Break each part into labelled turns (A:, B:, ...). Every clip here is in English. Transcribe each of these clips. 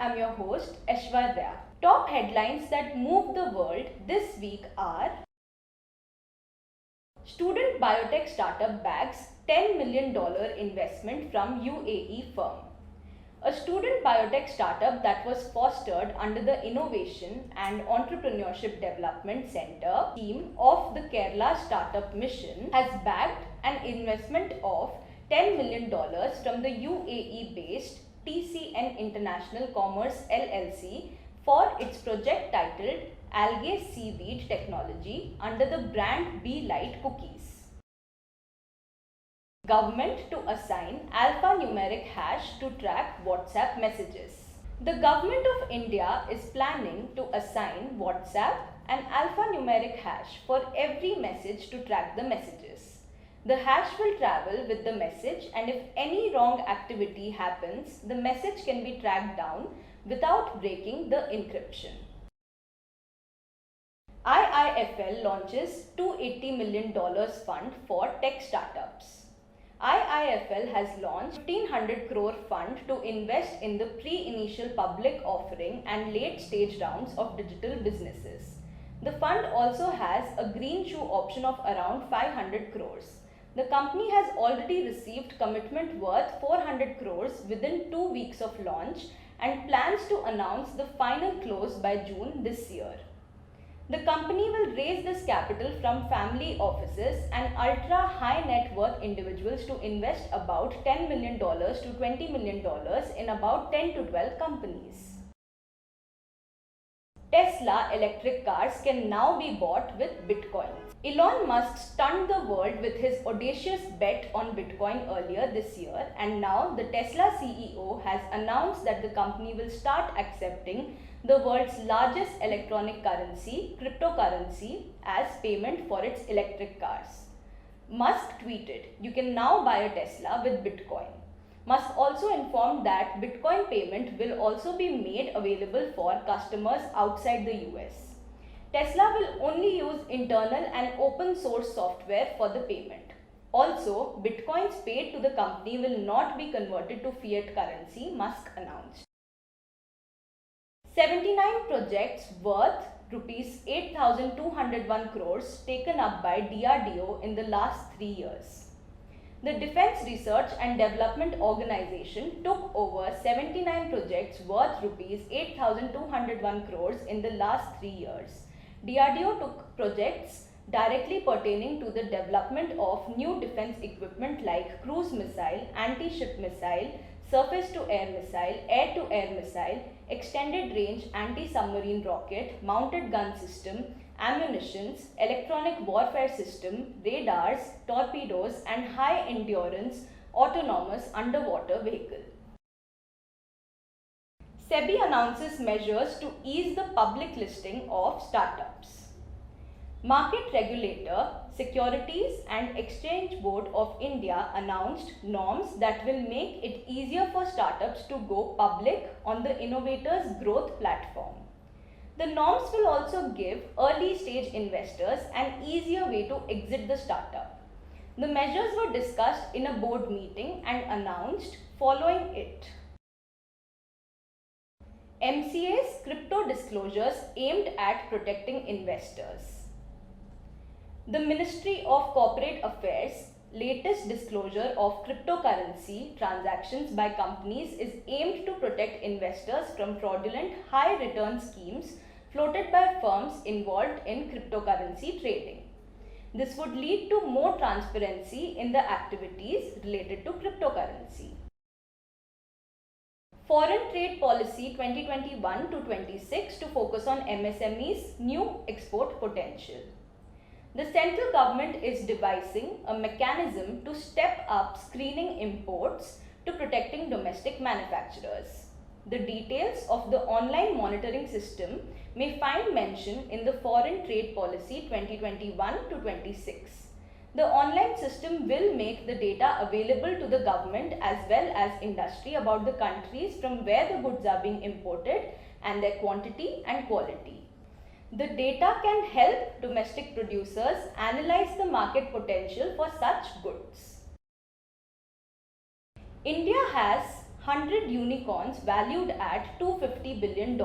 A: am your host Aishwarya. Top headlines that move the world this week are: student biotech startup bags $10 million investment from UAE firm. A student biotech startup that was fostered under the Innovation and Entrepreneurship Development Center scheme of the Kerala Startup Mission has bagged an investment of $10 million from the UAE-based TCN International Commerce LLC for its project titled Algae Seaweed Technology under the brand Be Light Cookies. Government to assign alphanumeric hash to track WhatsApp messages. The Government of India is planning to assign WhatsApp an alphanumeric hash for every message to track the messages. The hash will travel with the message, and if any wrong activity happens, the message can be tracked down without breaking the encryption. IIFL launches $280 million fund for tech startups. IIFL has launched 1,500 crore fund to invest in the pre-initial public offering and late-stage rounds of digital businesses. The fund also has a green shoe option of around 500 crores. The company has already received commitment worth 400 crores within 2 weeks of launch and plans to announce the final close by June this year. The company will raise this capital from family offices and ultra high net worth individuals to invest about $10 million to $20 million in about 10 to 12 companies. Tesla electric cars can now be bought with Bitcoins. Elon Musk stunned the world with his audacious bet on Bitcoin earlier this year, and now the Tesla CEO has announced that the company will start accepting the world's largest electronic currency, cryptocurrency, as payment for its electric cars. Musk tweeted, "You can now buy a Tesla with Bitcoin." Musk also informed that Bitcoin payment will also be made available for customers outside the US. Tesla will only use internal and open source software for the payment. Also, Bitcoins paid to the company will not be converted to fiat currency, Musk announced. 79 projects worth rupees 8,201 crores taken up by DRDO in the last 3 years. The Defence Research and Development Organization took over 79 projects worth rupees 8,201 crores in the last 3 years. DRDO took projects directly pertaining to the development of new defense equipment like cruise missile, anti-ship missile, surface-to-air missile, air-to-air missile, extended range anti-submarine rocket, mounted gun system, ammunitions, electronic warfare system, radars, torpedoes, and high-endurance autonomous underwater vehicle. SEBI announces measures to ease the public listing of startups. Market regulator, Securities and Exchange Board of India announced norms that will make it easier for startups to go public on the innovator's growth platform. The norms will also give early stage investors an easier way to exit the startup. The measures were discussed in a board meeting and announced following it. MCA's crypto disclosures aimed at protecting investors. The Ministry of Corporate Affairs' latest disclosure of cryptocurrency transactions by companies is aimed to protect investors from fraudulent high return schemes floated by firms involved in cryptocurrency trading. This would lead to more transparency in the activities related to cryptocurrency. Foreign Trade Policy 2021 to 26 to focus on MSMEs' new export potential. The central government is devising a mechanism to step up screening imports to protecting domestic manufacturers. The details of the online monitoring system may find mention in the Foreign Trade Policy 2021 to 26. The online system will make the data available to the government as well as industry about the countries from where the goods are being imported and their quantity and quality. The data can help domestic producers analyze the market potential for such goods. India has 100 unicorns valued at $250 billion.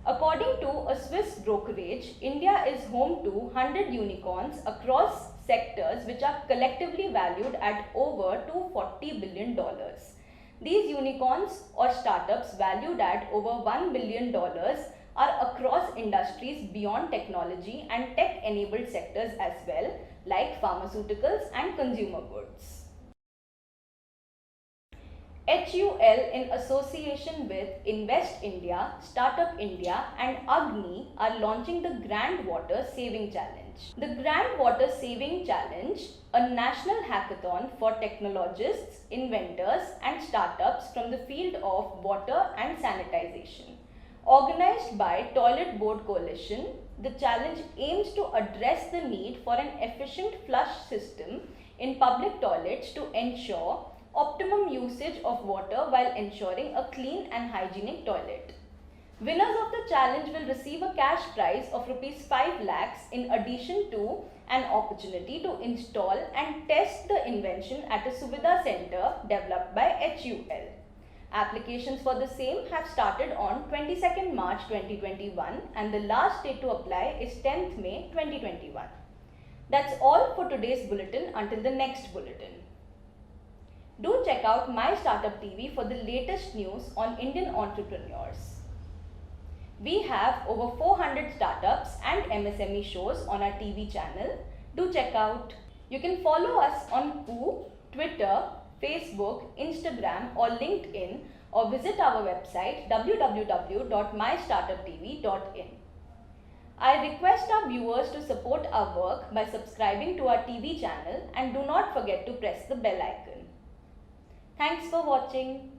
A: According to a Swiss brokerage, India is home to 100 unicorns across sectors which are collectively valued at over $240 billion. These unicorns or startups valued at over $1 billion are across industries beyond technology and tech-enabled sectors as well, like pharmaceuticals and consumer goods. HUL, in association with Invest India, Startup India and Agni, are launching the Grand Water Saving Challenge. The Grand Water Saving Challenge, a national hackathon for technologists, inventors and startups from the field of water and sanitization. Organized by Toilet Board Coalition, the challenge aims to address the need for an efficient flush system in public toilets to ensure optimum usage of water while ensuring a clean and hygienic toilet. Winners of the challenge will receive a cash prize of Rs 5 lakhs in addition to an opportunity to install and test the invention at a Suvidha center developed by HUL. Applications for the same have started on 22nd March 2021 and the last date to apply is 10th May 2021. That's all for today's bulletin until the next bulletin. Do check out My Startup TV for the latest news on Indian entrepreneurs. We have over 400 startups and MSME shows on our TV channel. Do check out. You can follow us on Koo, Twitter, Facebook, Instagram or LinkedIn or visit our website www.mystartuptv.in. I request our viewers to support our work by subscribing to our TV channel and do not forget to press the bell icon. Thanks for watching.